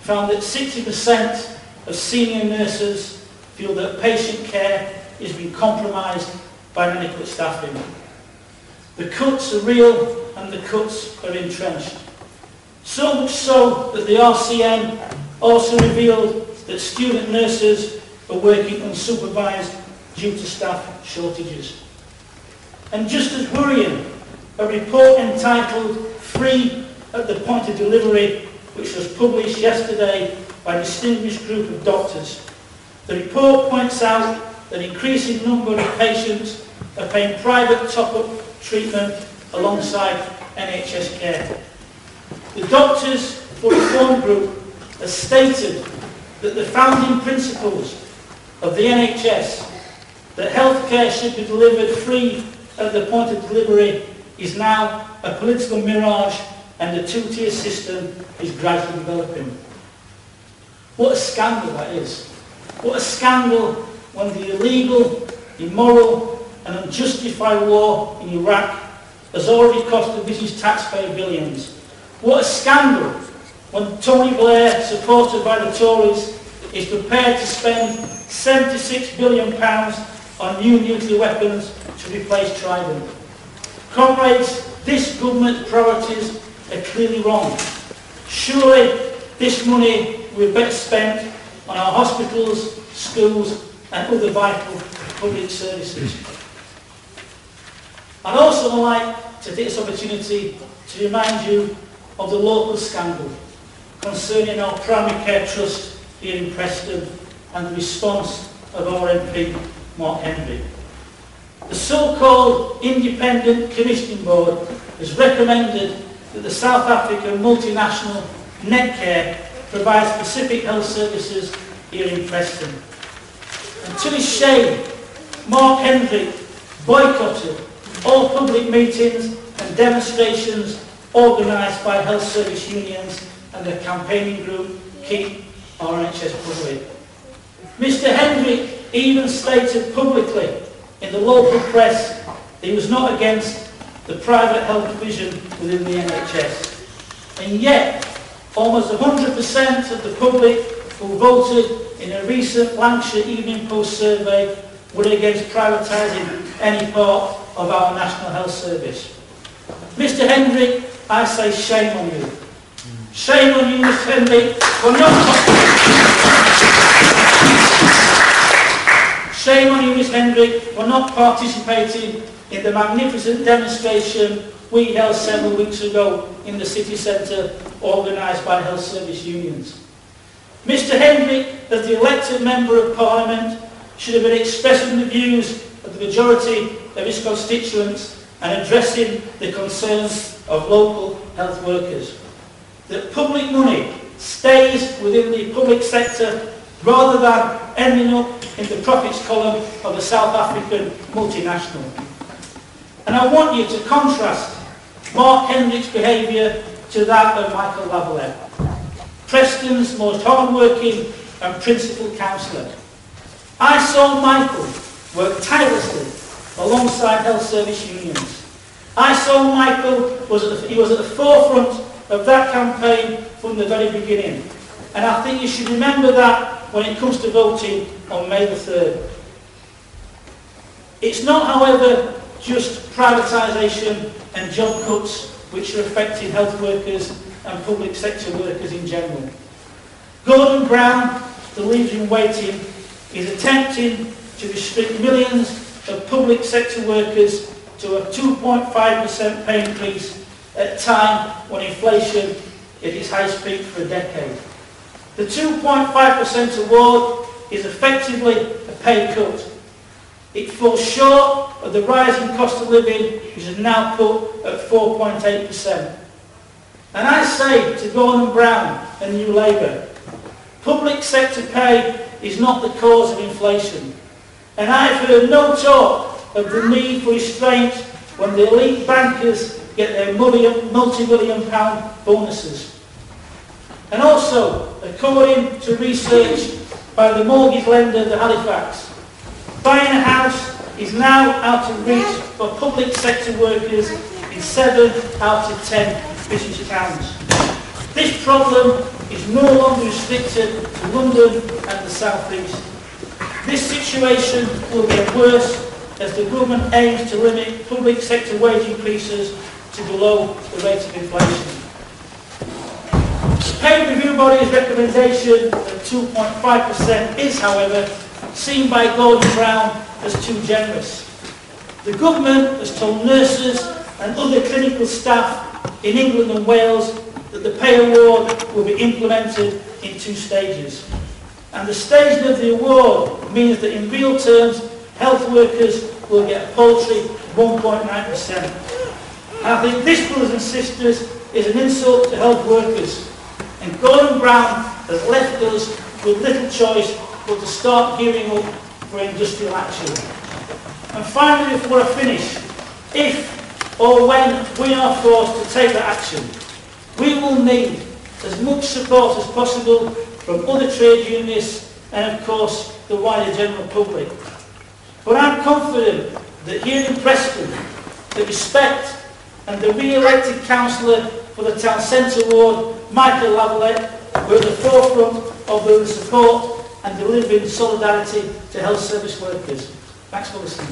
found that 60% of senior nurses feel that patient care is being compromised by inadequate staffing. The cuts are real and the cuts are entrenched. So much so that the RCN also revealed that student nurses are working unsupervised due to staff shortages. And just as worrying, a report entitled Free at the Point of Delivery, which was published yesterday by a distinguished group of doctors. The report points out that an increasing number of patients are paying private top-up treatment alongside NHS care. The Doctors for Reform Group has stated that the founding principles of the NHS, that healthcare should be delivered free at the point of delivery, is now a political mirage and the two-tier system is gradually developing. What a scandal that is. What a scandal when the illegal, immoral and unjustified war in Iraq has already cost the British taxpayer billions. What a scandal when Tony Blair, supported by the Tories, is prepared to spend £76 billion on new nuclear weapons to replace Trident. Comrades, this government's priorities are clearly wrong. Surely this money will be better spent on our hospitals, schools and other vital public services. I'd also like to take this opportunity to remind you of the local scandal concerning our primary care trust here in Preston and the response of our MP, Mark Henry. The so-called Independent Commissioning Board has recommended that the South African multinational Netcare provides specific health services here in Preston. And to his shame, Mark Henry boycotted all public meetings and demonstrations organised by health service unions and the campaigning group Keep Our NHS Public. Mr Henry even stated publicly in the local press that he was not against the private health provision within the NHS. And yet, almost 100% of the public who voted in a recent Lancashire Evening Post survey were against privatising any part of our National Health Service. Mr Henry, I say shame on you. Shame on you, Mr Henry, for not... Shame on you, Ms Henry, for not participating in the magnificent demonstration we held several weeks ago in the city centre, organised by health service unions. Mr Henry, as the elected Member of Parliament, should have been expressing the views of the majority of his constituents and addressing the concerns of local health workers. That public money stays within the public sector rather than ending up in the profits column of a South African multinational. And I want you to contrast Mark Henry's behaviour to that of Michael Lavalette, Preston's most hard-working and principled councillor. I saw Michael work tirelessly alongside health service unions. I saw Michael was at the forefront of that campaign from the very beginning. And I think you should remember that when it comes to voting on May the 3rd. It's not, however, just privatisation and job cuts which are affecting health workers and public sector workers in general. Gordon Brown, the leader in waiting, is attempting to restrict millions of public sector workers to a 2.5% pay increase at a time when inflation is at its highest peak for a decade. The 2.5% award is effectively a pay cut. It falls short of the rising cost of living, which is now put at 4.8%. And I say to Gordon Brown and New Labour, public sector pay is not the cause of inflation. And I've heard no talk of the need for restraint when the elite bankers get their multi-million pound bonuses. And also, according to research by the mortgage lender, the Halifax, buying a house is now out of reach for public sector workers in 7 out of 10 British towns. This problem is no longer restricted to London and the South East. This situation will get worse as the government aims to limit public sector wage increases to below the rate of inflation. The pay review body's recommendation of 2.5% is, however, seen by Gordon Brown as too generous. The government has told nurses and other clinical staff in England and Wales that the pay award will be implemented in 2 stages. And the staging of the award means that in real terms, health workers will get a paltry 1.9%. I think this, brothers and sisters, is an insult to health workers. And Gordon Brown has left us with little choice but to start gearing up for industrial action. And finally, before I finish, if or when we are forced to take that action, we will need as much support as possible from other trade unionists and, of course, the wider general public. But I'm confident that here in Preston, the respect and the re-elected councillor for the Town Centre Ward, Michael Lavalette, were at the forefront of the support and delivering solidarity to health service workers. Thanks for listening.